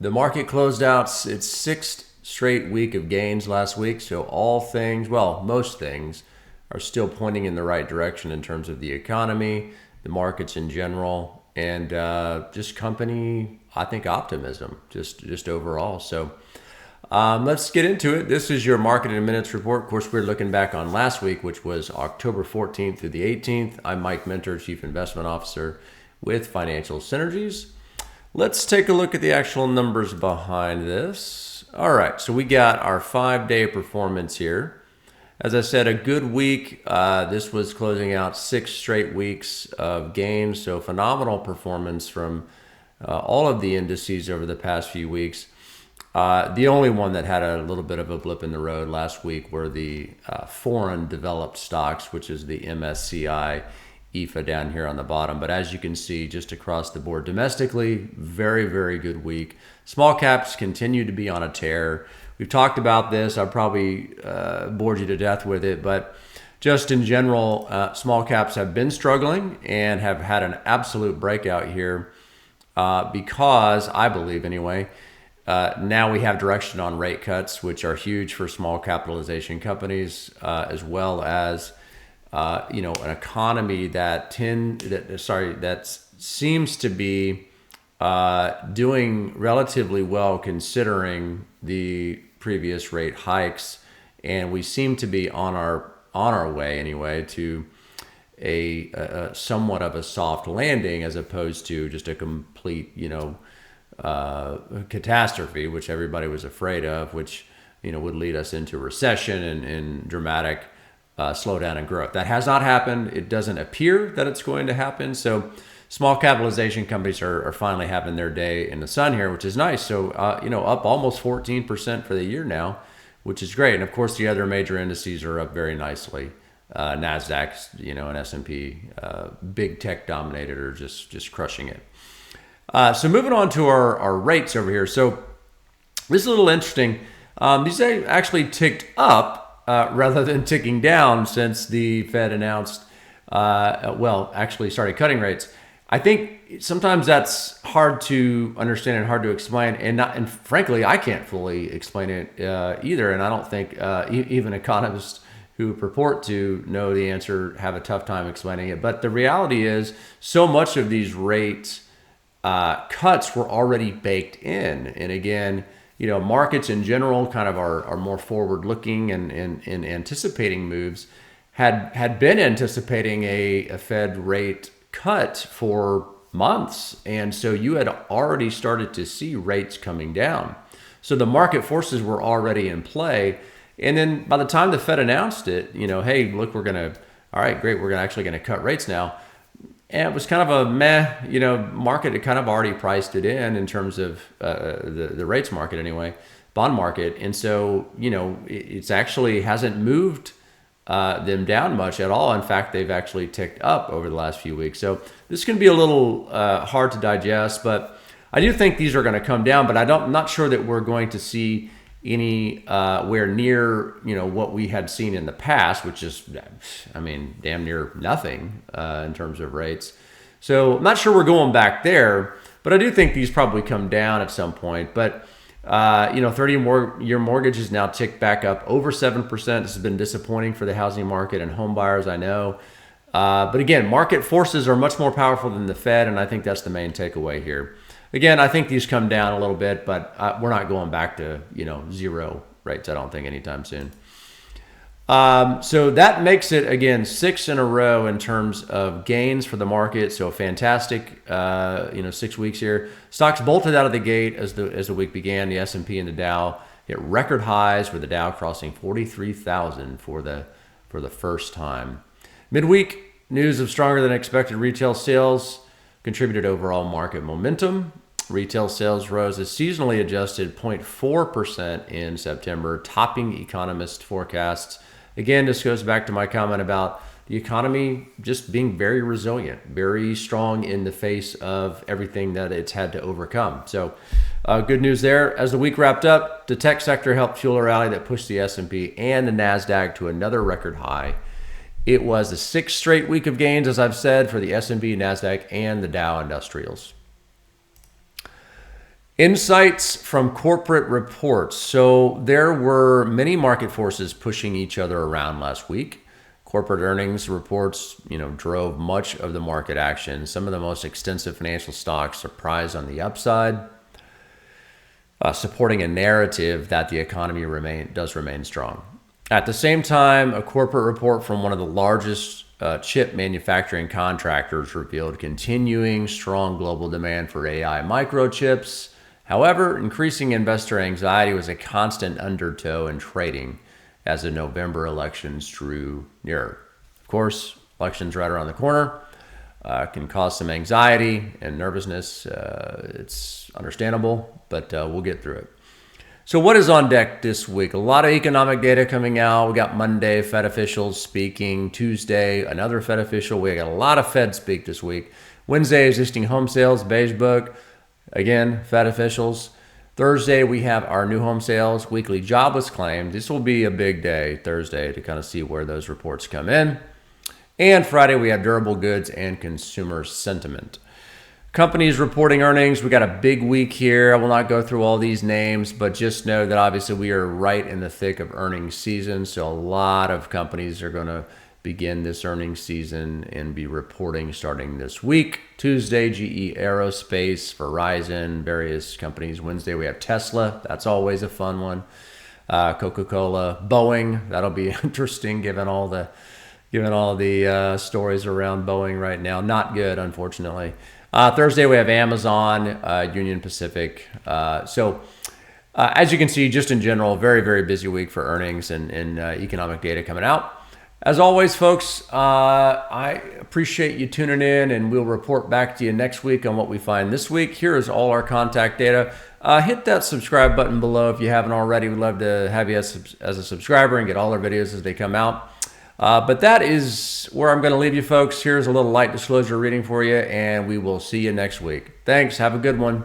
The market closed out its sixth straight week of gains last week. So all things, well, most things are still pointing in the right direction in terms of the economy, the markets in general, and just company, I think, optimism, just overall. So let's get into it. This is your Market in Minutes report. Of course, we're looking back on last week, which was October 14th through the 18th. I'm Mike Mentor, Chief Investment Officer with Financial Synergies. Let's take a look at the actual numbers behind this. All right, so we got our 5-day performance here. As I said, a good week. This was closing out 6 straight weeks of gains, so phenomenal performance from all of the indices over the past few weeks. The only one that had a little bit of a blip in the road last week were the foreign developed stocks, which is the MSCI EAFE down here on the bottom. But as you can see, just across the board domestically, very, very good week. Small caps continue to be on a tear. We've talked about this. I've probably bored you to death with it, but just in general, small caps have been struggling and have had an absolute breakout here because, I believe anyway, now we have direction on rate cuts, which are huge for small capitalization companies, as well as an economy that seems to be doing relatively well considering the previous rate hikes, and we seem to be on our way anyway to a somewhat of a soft landing as opposed to just a complete catastrophe, which everybody was afraid of, which would lead us into recession and dramatic slowdown in growth. That has not happened. It doesn't appear that it's going to happen. So small capitalization companies are finally having their day in the sun here, which is nice. So, up almost 14% for the year now, which is great. And of course, the other major indices are up very nicely. Nasdaq, and S&P, big tech dominated, are just crushing it. So moving on to our rates over here. So this is a little interesting. These actually ticked up rather than ticking down since the Fed announced, actually started cutting rates. I think sometimes that's hard to understand and hard to explain, and frankly, I can't fully explain it either. And I don't think even economists who purport to know the answer have a tough time explaining it. But the reality is, so much of these rate cuts were already baked in, and again, markets in general kind of are more forward-looking and anticipating moves. Had been anticipating a Fed rate cut for months, and so you had already started to see rates coming down. So the market forces were already in play, and then by the time the Fed announced it, hey, look, all right, great, we're actually going to cut rates now. And it was kind of a meh, market had kind of already priced it in terms of the rates market anyway, bond market. And so, it's actually hasn't moved them down much at all. In fact, they've actually ticked up over the last few weeks. So this can be a little hard to digest, but I do think these are going to come down, but I'm not sure that we're going to see anywhere near what we had seen in the past, which is damn near nothing in terms of rates. So I'm not sure we're going back there, but I do think these probably come down at some point. But 30-year mortgages now ticked back up over 7%. This has been disappointing for the housing market and home buyers, I know. But again, market forces are much more powerful than the Fed, and I think that's the main takeaway here. Again, I think these come down a little bit, but we're not going back to zero rates, I don't think, anytime soon. So that makes it, again, 6 in a row in terms of gains for the market. So fantastic, 6 weeks here. Stocks bolted out of the gate as the week began. The S&P and the Dow hit record highs, with the Dow crossing 43,000 for the first time. Midweek, news of stronger than expected retail sales contributed overall market momentum. Retail sales rose a seasonally adjusted 0.4% in September, topping economist forecasts. Again, this goes back to my comment about the economy just being very resilient, very strong in the face of everything that it's had to overcome. So good news there. As the week wrapped up, the tech sector helped fuel a rally that pushed the S&P and the Nasdaq to another record high. It was the 6th straight week of gains, as I've said, for the S&P, Nasdaq, and the Dow Industrials. Insights from corporate reports. So there were many market forces pushing each other around last week. Corporate earnings reports, drove much of the market action. Some of the most extensive financial stocks surprised on the upside, supporting a narrative that the economy does remain strong. At the same time, a corporate report from one of the largest chip manufacturing contractors revealed continuing strong global demand for AI microchips. However, increasing investor anxiety was a constant undertow in trading as the November elections drew nearer. Of course, elections right around the corner can cause some anxiety and nervousness. It's understandable, but we'll get through it. So what is on deck this week? A lot of economic data coming out. We got Monday, Fed officials speaking. Tuesday, another Fed official. We got a lot of Fed speak this week. Wednesday, existing home sales, beige book. Again, Fed officials. Thursday, we have our new home sales, weekly jobless claim. This will be a big day, Thursday, to kind of see where those reports come in. And Friday, we have durable goods and consumer sentiment. Companies reporting earnings. We got a big week here. I will not go through all these names, but just know that obviously we are right in the thick of earnings season. So a lot of companies are going to begin this earnings season and be reporting starting this week. Tuesday, GE Aerospace, Verizon, various companies. Wednesday, we have Tesla. That's always a fun one. Coca-Cola, Boeing. That'll be interesting given all the stories around Boeing right now. Not good, unfortunately. Thursday, we have Amazon, Union Pacific. So as you can see, just in general, very, very busy week for earnings and economic data coming out. As always, folks, I appreciate you tuning in, and we'll report back to you next week on what we find this week. Here is all our contact data. Hit that subscribe button below if you haven't already. We'd love to have you as a subscriber and get all our videos as they come out. But that is where I'm going to leave you, folks. Here's a little light disclosure reading for you, and we will see you next week. Thanks. Have a good one.